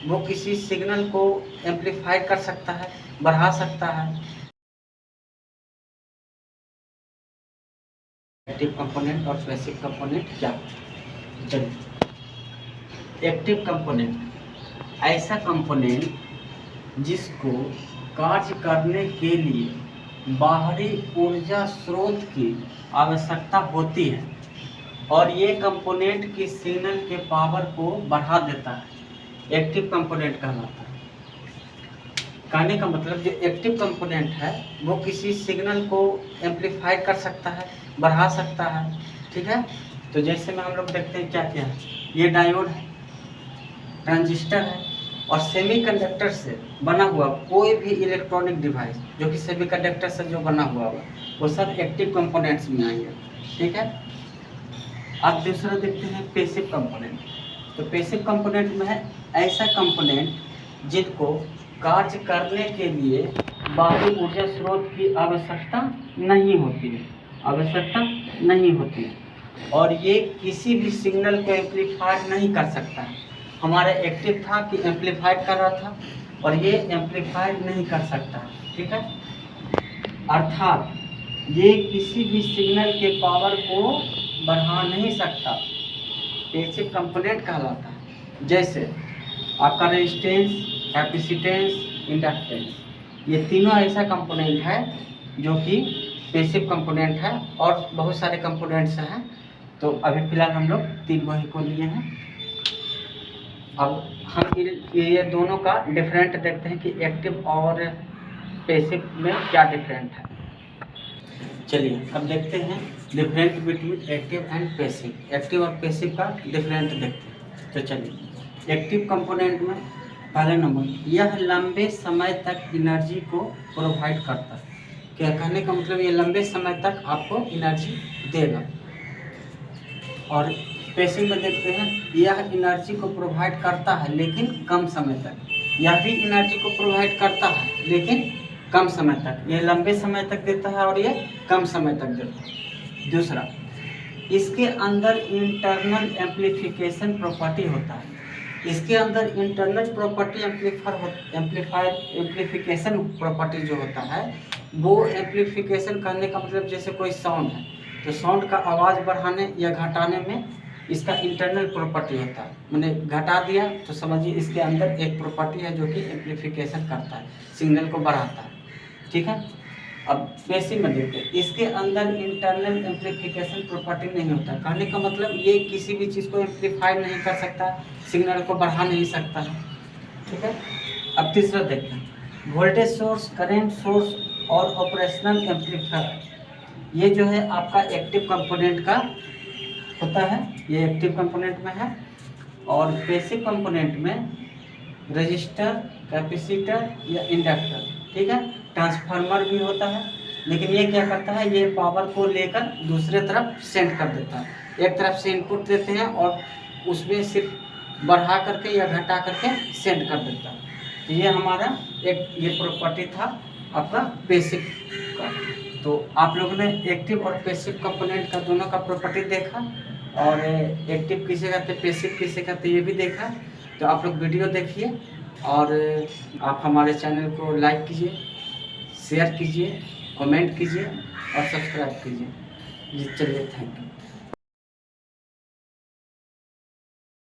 वो किसी सिग्नल को एम्पलीफाई कर सकता है, बढ़ा सकता है। एक्टिव कंपोनेंट और पैसिव कंपोनेंट क्या? चलिए, एक्टिव कंपोनेंट ऐसा कंपोनेंट जिसको कार्य करने के लिए बाहरी ऊर्जा स्रोत की आवश्यकता होती है और ये कंपोनेंट की सिग्नल के पावर को बढ़ा देता है, एक्टिव कंपोनेंट कहलाता है। कहने का मतलब जो एक्टिव कंपोनेंट है वो किसी सिग्नल को एम्पलीफाई कर सकता है, बढ़ा सकता है। ठीक है, तो जैसे में हम लोग देखते हैं क्या क्या है, ये डायोड है, ट्रांजिस्टर है और सेमीकंडक्टर से बना हुआ कोई भी इलेक्ट्रॉनिक डिवाइस जो कि सेमीकंडक्टर से जो बना हुआ होगा वो सब एक्टिव कंपोनेंट्स में आएंगे। ठीक है, अब दूसरा देखते हैं पैसिव कंपोनेंट। तो पैसिव कंपोनेंट में है ऐसा कंपोनेंट जिनको कार्य करने के लिए बाहरी ऊर्जा स्रोत की आवश्यकता नहीं होती है, और ये किसी भी सिग्नल को एम्पलीफाई नहीं कर सकता है। हमारा एक्टिव था कि एम्पलीफाई कर रहा था और ये एम्पलीफाई नहीं कर सकता। ठीक है, अर्थात ये किसी भी सिग्नल के पावर को बढ़ा नहीं सकता, पैसिव कंपोनेंट कहलाता है। जैसे आपका रेजिस्टेंस, कैपेसिटेंस, इंडक्टेंस, ये तीनों ऐसा कंपोनेंट है जो कि पैसिव कंपोनेंट है और बहुत सारे कंपोनेंट्स हैं। तो अभी फिलहाल हम लोग तीन वही को लिए हैं। अब हम ये दोनों का डिफरेंट देखते हैं कि एक्टिव और पैसिव में क्या डिफरेंट है। चलिए अब देखते हैं different between active and passive. Active और पैसिव का डिफरेंट देखते हैं। तो चलिए, एक्टिव कंपोनेंट में पहला नंबर, यह लंबे समय तक एनर्जी को प्रोवाइड करता है। क्या कहने का मतलब, ये लंबे समय तक आपको एनर्जी देगा। और पैसिव में देखते हैं, यह एनर्जी को प्रोवाइड करता है लेकिन कम समय तक। यह भी एनर्जी को प्रोवाइड करता है लेकिन कम समय तक। ये लंबे समय तक देता है और ये कम समय तक देता है। दूसरा, इसके अंदर इंटरनल एम्पलीफिकेशन प्रॉपर्टी होता है। इसके अंदर इंटरनल प्रॉपर्टी एम्पलीफिकेशन प्रॉपर्टी जो होता है वो एम्पलीफिकेशन करने का मतलब, जैसे कोई साउंड है तो साउंड का आवाज़ बढ़ाने या घटाने में इसका इंटरनल प्रॉपर्टी होता है। मैंने घटा दिया तो समझिए इसके अंदर एक प्रॉपर्टी है जो कि एम्पलीफिकेशन करता है, सिग्नल को बढ़ाता है। ठीक है, अब पैसिव में देखते हैं, इसके अंदर इंटरनल एम्पलीफिकेशन प्रॉपर्टी नहीं होता। कहने का मतलब ये किसी भी चीज़ को एम्पलीफाई नहीं कर सकता, सिग्नल को बढ़ा नहीं सकता है। ठीक है, अब तीसरा देखते हैं, वोल्टेज सोर्स, करंट सोर्स और ऑपरेशनल एम्पलीफायर। ये जो है आपका एक्टिव कंपोनेंट का होता है, ये एक्टिव कंपोनेंट में है। और पैसिव कंपोनेंट में रजिस्टर, कैपेसिटर या इंडक्टर, ठीक है, ट्रांसफार्मर भी होता है। लेकिन ये क्या करता है, ये पावर को लेकर दूसरे तरफ सेंड कर देता है। एक तरफ से इनपुट देते हैं और उसमें सिर्फ बढ़ा करके या घटा करके सेंड कर देता है। तो ये हमारा एक ये प्रॉपर्टी था आपका पैसिव का। तो आप लोगों ने एक्टिव और पैसिव कंपोनेंट का दोनों का प्रॉपर्टी देखा और एक्टिव किसे कहते हैं, पैसिव किसे कहते हैं, ये भी देखा। तो आप लोग वीडियो देखिए और आप हमारे चैनल को लाइक कीजिए, शेयर कीजिए, कमेंट कीजिए और सब्सक्राइब कीजिए। जी चलिए, थैंक यू।